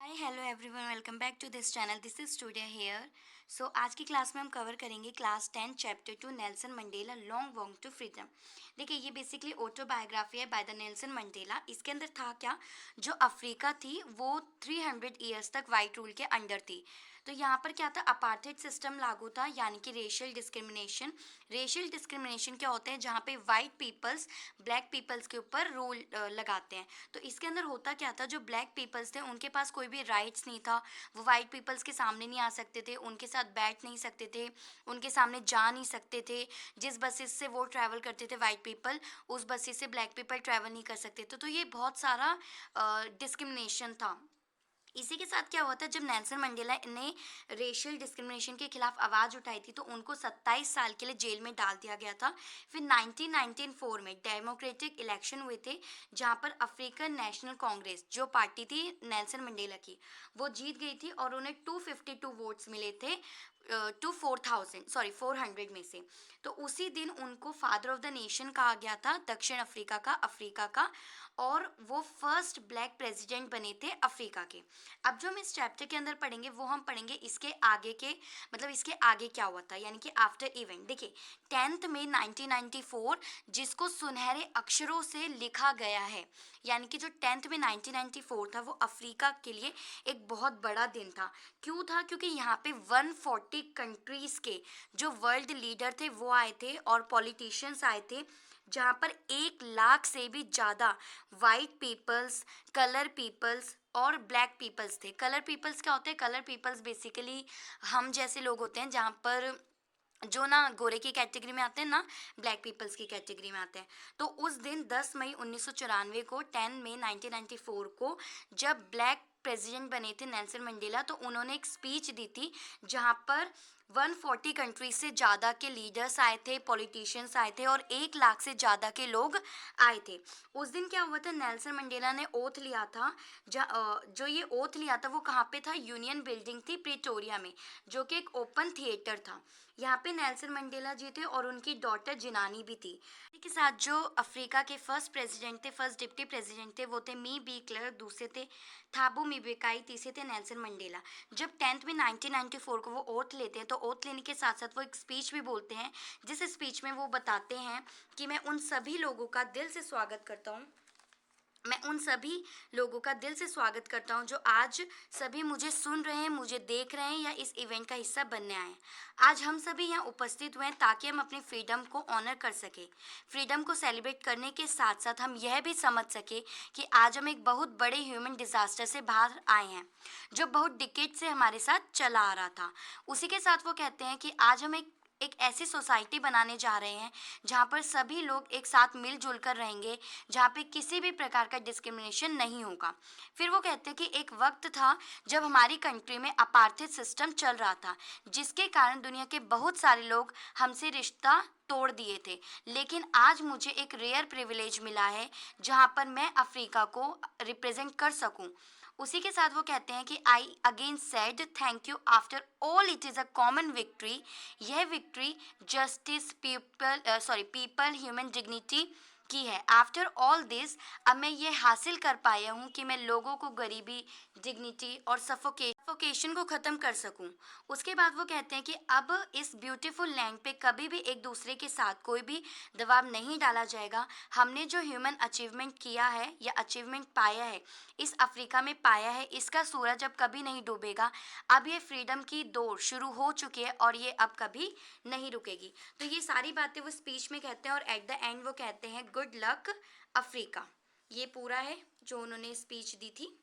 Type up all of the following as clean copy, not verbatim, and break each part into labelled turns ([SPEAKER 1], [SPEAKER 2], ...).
[SPEAKER 1] Hi hello everyone, welcome back to this channel. This is studio here. So आज की class में हम cover करेंगे class 10 chapter 2 Nelson Mandela long walk to freedom. देखिए, ये basically autobiography है by the Nelson Mandela. इसके अंदर था क्या, जो अफ्रीका थी वो 300 ईयर्स तक वाइट रूल के अंडर थी। तो यहाँ पर क्या था, अपार्थाइड सिस्टम लागू था, यानी कि रेशियल डिस्क्रिमिनेशन। रेशियल डिस्क्रिमिनेशन क्या होते हैं, जहाँ पे वाइट पीपल्स ब्लैक पीपल्स के ऊपर रूल लगाते हैं। तो इसके अंदर होता क्या था, जो ब्लैक पीपल्स थे उनके पास कोई भी राइट्स नहीं था। वो वाइट पीपल्स के सामने नहीं आ सकते थे, उनके साथ बैठ नहीं सकते थे, उनके सामने जा नहीं सकते थे। जिस बसेस से वो ट्रैवल करते थे वाइट पीपल, उस बसेस से ब्लैक पीपल ट्रैवल नहीं कर सकते थे। तो ये बहुत सारा डिस्क्रिमिनेशन था। इसी के साथ क्या हुआ था, जब नेल्सन मंडेला ने रेशियल डिस्क्रिमिनेशन के खिलाफ आवाज़ उठाई थी तो उनको 27 साल के लिए जेल में डाल दिया गया था। फिर 1994 में डेमोक्रेटिक इलेक्शन हुए थे, जहां पर अफ्रीकन नेशनल कांग्रेस, जो पार्टी थी नेल्सन मंडेला की, वो जीत गई थी और उन्हें 252 वोट्स मिले थे टू 400 में से। तो उसी दिन उनको फादर ऑफ द नेशन कहा गया था, दक्षिण अफ्रीका का। और वो फर्स्ट ब्लैक प्रेसिडेंट बने थे अफ्रीका के। अब जो हम इस चैप्टर के अंदर पढ़ेंगे वो हम पढ़ेंगे इसके आगे के, मतलब इसके आगे क्या हुआ था, यानी कि आफ्टर इवेंट। देखिए, 10 मई 1994 जिसको सुनहरे अक्षरों से लिखा गया है, यानी कि जो 10 मई 1994 था वो अफ्रीका के लिए एक बहुत बड़ा दिन था। क्यों था, क्योंकि यहाँ पे 140 कंट्रीज़ के जो वर्ल्ड लीडर थे वो आए थे और पॉलिटिशियंस आए थे, जहाँ पर 1 लाख से भी ज़्यादा वाइट पीपल्स, कलर पीपल्स और ब्लैक पीपल्स थे। कलर पीपल्स क्या होते हैं, कलर पीपल्स बेसिकली हम जैसे लोग होते हैं, जहाँ पर जो ना गोरे की कैटेगरी में आते हैं ना ब्लैक पीपल्स की कैटेगरी में आते हैं। तो उस दिन 10 मई 1994 को, 10 मई 1994 को, जब ब्लैक प्रेसिडेंट बने थे नेल्सन मंडेला, तो उन्होंने एक स्पीच दी थी जहाँ पर 140 कंट्रीज से ज़्यादा के लीडर्स आए थे, पॉलिटिशियंस आए थे और 1 लाख से ज़्यादा के लोग आए थे। उस दिन क्या हुआ था, नेल्सन मंडेला ने ओथ लिया था। जो ये ओथ लिया था वो कहाँ पे था, यूनियन बिल्डिंग थी प्रिटोरिया में, जो कि एक ओपन थिएटर था। यहाँ पे नेल्सन मंडेला जी थे और उनकी डॉटर जिनानी भी थी। इसी के साथ जो अफ्रीका के फर्स्ट प्रेसिडेंट थे, फर्स्ट डिप्टी प्रेसिडेंट थे, वो थे मी बी क्लर्क, दूसरे थे थाबू मिबेकाई, तीसरे थे नेल्सन मंडेला। जब 10 में 1994 को वो ओथ लेते हैं तो ओथ लेने के साथ साथ वो एक स्पीच भी बोलते हैं, जिस स्पीच में वो बताते हैं कि मैं उन सभी लोगों का दिल से स्वागत करता हूँ। मैं उन सभी लोगों का दिल से स्वागत करता हूँ जो आज सभी मुझे सुन रहे हैं, मुझे देख रहे हैं या इस इवेंट का हिस्सा बनने आए हैं। आज हम सभी यहाँ उपस्थित हुए हैं ताकि हम अपनी फ्रीडम को ऑनर कर सकें। फ्रीडम को सेलिब्रेट करने के साथ साथ हम यह भी समझ सके कि आज हम एक बहुत बड़े ह्यूमन डिज़ास्टर से बाहर आए हैं, जो बहुत डिकेड से हमारे साथ चला आ रहा था। उसी के साथ वो कहते हैं कि आज हम एक ऐसी सोसाइटी बनाने जा रहे हैं जहाँ पर सभी लोग एक साथ मिलजुल कर रहेंगे, जहाँ पे किसी भी प्रकार का डिस्क्रिमिनेशन नहीं होगा। फिर वो कहते हैं कि एक वक्त था जब हमारी कंट्री में अपार्थाइड सिस्टम चल रहा था, जिसके कारण दुनिया के बहुत सारे लोग हमसे रिश्ता तोड़ दिए थे। लेकिन आज मुझे एक रेयर प्रिविलेज मिला है जहाँ पर मैं अफ्रीका को रिप्रेजेंट कर सकूँ। उसी के साथ वो कहते हैं कि I again said thank you after all it is a common victory. यह victory justice, people human dignity की है। आफ्टर ऑल दिस, अब मैं ये हासिल कर पाया हूँ कि मैं लोगों को गरीबी, डिग्निटी और सफोकेशन को ख़त्म कर सकूँ। उसके बाद वो कहते हैं कि अब इस ब्यूटीफुल लैंड पे कभी भी एक दूसरे के साथ कोई भी दबाव नहीं डाला जाएगा। हमने जो ह्यूमन अचीवमेंट किया है या अचीवमेंट पाया है, इस अफ्रीका में पाया है, इसका सूरज अब कभी नहीं डूबेगा। अब ये फ्रीडम की दौड़ शुरू हो चुकी है और ये अब कभी नहीं रुकेगी। तो ये सारी बातें वो स्पीच में कहते हैं और एट द एंड वो कहते हैं गुड लक अफ्रीका। ये पूरा है जो उन्होंने स्पीच दी थी।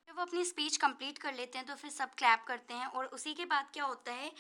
[SPEAKER 1] जब वो अपनी स्पीच कंप्लीट कर लेते हैं तो फिर सब क्लैप करते हैं और उसी के बाद क्या होता है,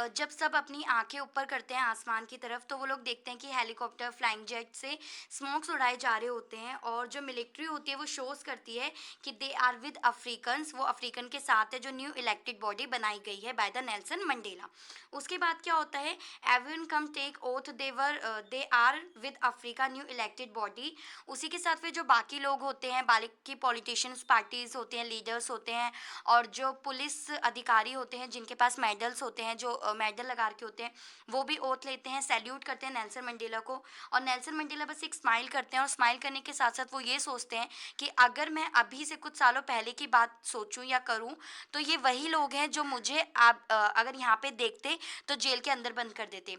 [SPEAKER 1] जब सब अपनी आंखें ऊपर करते हैं आसमान की तरफ, तो वो लोग देखते हैं कि हेलीकॉप्टर, फ्लाइंग जेट से स्मोक्स उड़ाए जा रहे होते हैं और जो मिलिट्री होती है वो शोज़ करती है कि दे आर विद अफ्रीकन्स, वो अफ्रीकन के साथ है, जो न्यू इलेक्टेड बॉडी बनाई गई है बाय द नेल्सन मंडेला। उसके बाद क्या होता है, everyone come take oath, they are with Africa new elected body. उसी के साथ फिर जो बाकी लोग होते हैं, बाकी पॉलिटिशियंस, पार्टीज होते हैं, लीडर्स मेडल्स होते हैं और जो पुलिस अधिकारी होते हैं जिनके पास मेडल्स होते हैं, जो मेडल लगा के होते हैं, वो भी ओथ लेते हैं, सैल्यूट करते हैं नेल्सन मंडेला को। और नेल्सन मंडेला बस एक स्माइल करते हैं और स्माइल करने के साथ साथ वो ये सोचते हैं कि अगर मैं अभी से कुछ सालों पहले की बात सोचूं या करूं तो ये वही लोग हैं जो मुझे अगर यहाँ पे देखते तो जेल के अंदर बंद कर देते,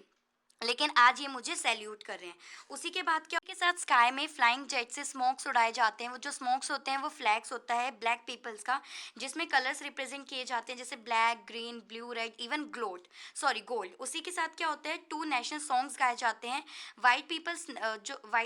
[SPEAKER 1] लेकिन आज ये मुझे सैल्यूट कर रहे हैं। उसी के बाद क्या के साथ स्काई में फ्लाइंग जेट से स्मोक्स उड़ाए जाते हैं। वो जो स्मोक्स होते हैं वो फ्लैग्स होता है ब्लैक पीपल्स का, जिसमें कलर्स रिप्रेजेंट किए जाते हैं जैसे black, green, blue, red, even gold. उसी के साथ क्या होता है, 2 नेशनल सॉन्ग्स गाए जाते हैं। वाइट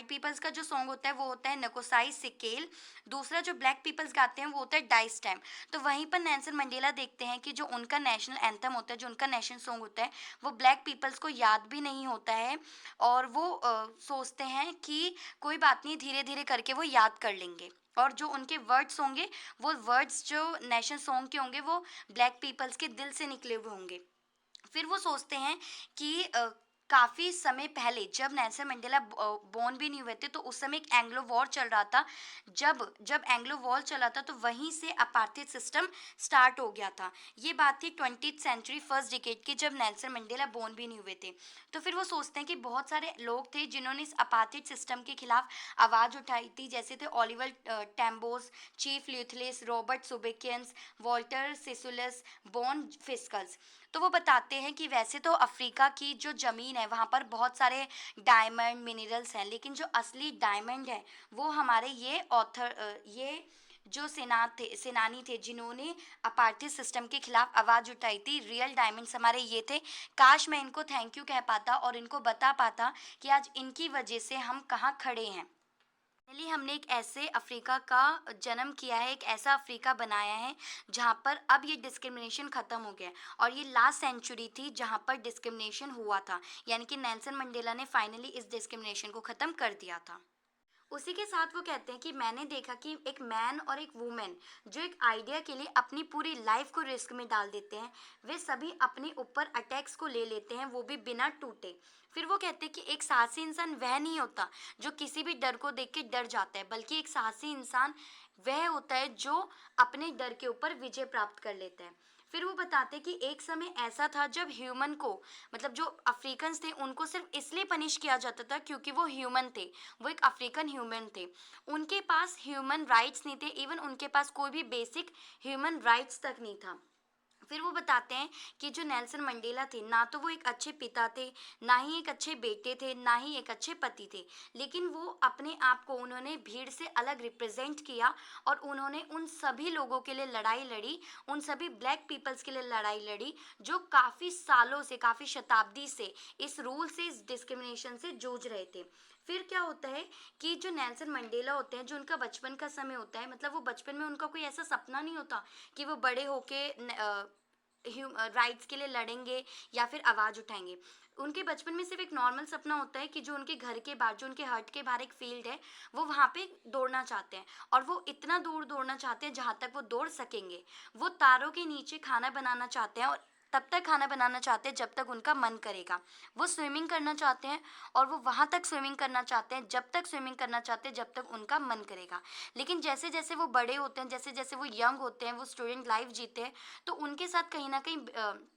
[SPEAKER 1] पीपल्स का जो सॉन्ग होता है वो होता है नकोसाई सिकेल। दूसरा जो ब्लैक पीपल्स गाते हैं वो होता है डाइस टाइम। तो वहीं पर नेल्सन मंडेला देखते हैं कि जो उनका नेशनल एंथम होता है, जो उनका नेशनल सॉन्ग होता है, वो ब्लैक पीपल्स को याद भी नहीं होता है और वो सोचते हैं कि कोई बात नहीं, धीरे धीरे करके वो याद कर लेंगे। और जो उनके वर्ड्स होंगे, वो वर्ड्स जो नेशनल सॉन्ग के होंगे वो ब्लैक पीपल्स के दिल से निकले हुए होंगे। फिर वो सोचते हैं कि काफ़ी समय पहले जब नेल्सन मंडेला बोर्न भी नहीं हुए थे तो उस समय एक एंग्लो वॉर चल रहा था। जब जब एंग्लो वॉर चला था तो वहीं से अपार्थाइड सिस्टम स्टार्ट हो गया था। ये बात थी 20th सेंचुरी फर्स्ट डिकेड की, जब नेल्सन मंडेला बोर्न भी नहीं हुए थे। तो फिर वो सोचते हैं कि बहुत सारे लोग थे जिन्होंने इस अपार्थाइड सिस्टम के खिलाफ आवाज़ उठाई थी, जैसे थे ओलिवर टैम्बोस, चीफ ल्यूथलेस, रॉबर्ट सुबेकियंस, वॉल्टर सिसुलस, बॉन फिस्कल्स। तो वो बताते हैं कि वैसे तो अफ्रीका की जो ज़मीन है वहाँ पर बहुत सारे डायमंड मिनरल्स हैं, लेकिन जो असली डायमंड है वो हमारे ये जो सेनानी थे जिन्होंने अपार्थाइड सिस्टम के खिलाफ आवाज़ उठाई थी, रियल डायमंड्स हमारे ये थे। काश मैं इनको थैंक यू कह पाता और इनको बता पाता कि आज इनकी वजह से हम कहाँ खड़े हैं। फाइनली हमने एक ऐसे अफ्रीका का जन्म किया है, एक ऐसा अफ्रीका बनाया है जहाँ पर अब ये डिस्क्रिमिनेशन ख़त्म हो गया है। और ये लास्ट सेंचुरी थी जहाँ पर डिस्क्रिमिनेशन हुआ था, यानी कि नेल्सन मंडेला ने फाइनली इस डिस्क्रिमिनेशन को ख़त्म कर दिया था। उसी के साथ वो कहते हैं कि मैंने देखा कि एक मैन और एक वुमेन जो एक आइडिया के लिए अपनी पूरी लाइफ को रिस्क में डाल देते हैं, वे सभी अपने ऊपर अटैक्स को ले लेते हैं, वो भी बिना टूटे। फिर वो कहते हैं कि एक साहसी इंसान वह नहीं होता जो किसी भी डर को देख के डर जाता है, बल्कि एक साहसी इंसान वह होता है जो अपने डर के ऊपर विजय प्राप्त कर लेता है। फिर वो बताते हैं कि एक समय ऐसा था जब ह्यूमन को, मतलब जो अफ्रीकन्स थे, उनको सिर्फ इसलिए पनिश किया जाता था क्योंकि वो ह्यूमन थे, वो एक अफ्रीकन ह्यूमन थे। उनके पास ह्यूमन राइट्स नहीं थे, इवन उनके पास कोई भी बेसिक ह्यूमन राइट्स तक नहीं था। फिर वो बताते हैं कि जो नेल्सन मंडेला थे, ना तो वो एक अच्छे पिता थे, ना ही एक अच्छे बेटे थे, ना ही एक अच्छे पति थे, लेकिन वो अपने आप को उन्होंने भीड़ से अलग रिप्रेजेंट किया और उन्होंने उन सभी लोगों के लिए लड़ाई लड़ी, उन सभी ब्लैक पीपल्स के लिए लड़ाई लड़ी जो काफ़ी सालों से, काफ़ी शताब्दी से इस रूल से, इस डिस्क्रिमिनेशन से जूझ रहे थे। फिर क्या होता है कि जो नेल्सन मंडेला होते हैं, जो उनका बचपन का समय होता है, मतलब वो बचपन में उनका कोई ऐसा सपना नहीं होता कि वो बड़े होके राइट्स के लिए लड़ेंगे या फिर आवाज़ उठाएंगे। उनके बचपन में सिर्फ एक नॉर्मल सपना होता है कि जो उनके घर के बाहर, जो उनके हट के बाहर एक फील्ड है, वो वहाँ पे दौड़ना चाहते हैं और वो इतना दूर दौड़ना चाहते हैं जहाँ तक वो दौड़ सकेंगे। वो तारों के नीचे खाना बनाना चाहते हैं और तब तक खाना बनाना चाहते हैं जब तक उनका मन करेगा। वो स्विमिंग करना चाहते हैं और वो वहाँ तक स्विमिंग करना चाहते हैं, जब तक स्विमिंग करना चाहते हैं जब तक उनका मन करेगा। लेकिन जैसे जैसे वो बड़े होते हैं, जैसे जैसे वो यंग होते हैं, वो स्टूडेंट लाइफ जीते हैं, तो उनके साथ कहीं ना कहीं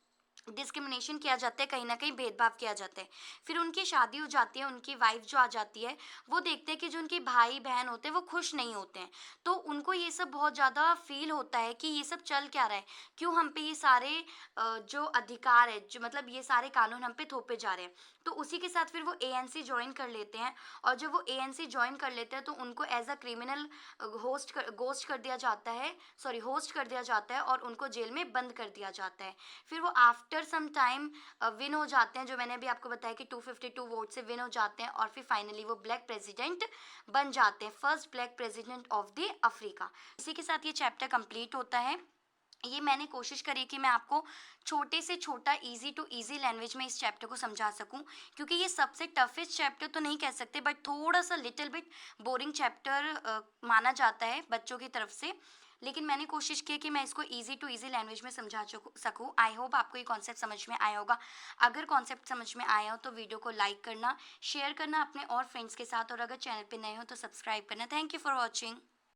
[SPEAKER 1] डिस्क्रिमिनेशन किया जाता है, कहीं ना कहीं भेदभाव किया जाता है। फिर उनकी शादी हो जाती है, उनकी वाइफ जो आ जाती है, वो देखते हैं कि जो उनके भाई बहन होते हैं वो खुश नहीं होते हैं। तो उनको ये सब बहुत ज़्यादा फील होता है कि ये सब चल क्या रहा है, क्यों हम पे ये सारे जो अधिकार है, जो मतलब ये सारे कानून हम पे थोपे जा रहे हैं। तो उसी के साथ फिर वो एएनसी ज्वाइन कर लेते हैं और जब वो एएनसी ज्वाइन कर लेते हैं तो उनको एज अ क्रिमिनल होस्ट कर दिया जाता है और उनको जेल में बंद कर दिया जाता है। फिर वो आफ्टर सम टाइम विन हो जाते हैं, जो मैंने अभी आपको बताया कि 252 वोट से विन हो जाते हैं और फिर फाइनली वो ब्लैक प्रेसिडेंट बन जाते हैं, first black president of the Africa. इसी के साथ ये चैप्टर कंप्लीट होता है। ये मैंने कोशिश करी कि मैं आपको छोटे से छोटा, इजी टू इजी लैंग्वेज में इस चैप्टर को समझा सकूं, क्योंकि ये सबसे टफेस्ट चैप्टर तो नहीं कह सकते, बट थोड़ा सा लिटिल बिट बोरिंग चैप्टर माना जाता है बच्चों की तरफ से। लेकिन मैंने कोशिश की कि मैं इसको इजी टू इजी लैंग्वेज में समझा सकूं। आई होप आपको ये कॉन्सेप्ट समझ में आया होगा। अगर कॉन्सेप्ट समझ में आया हो तो वीडियो को लाइक करना, शेयर करना अपने और फ्रेंड्स के साथ, और अगर चैनल पे नए हो तो सब्सक्राइब करना। Thank you for watching.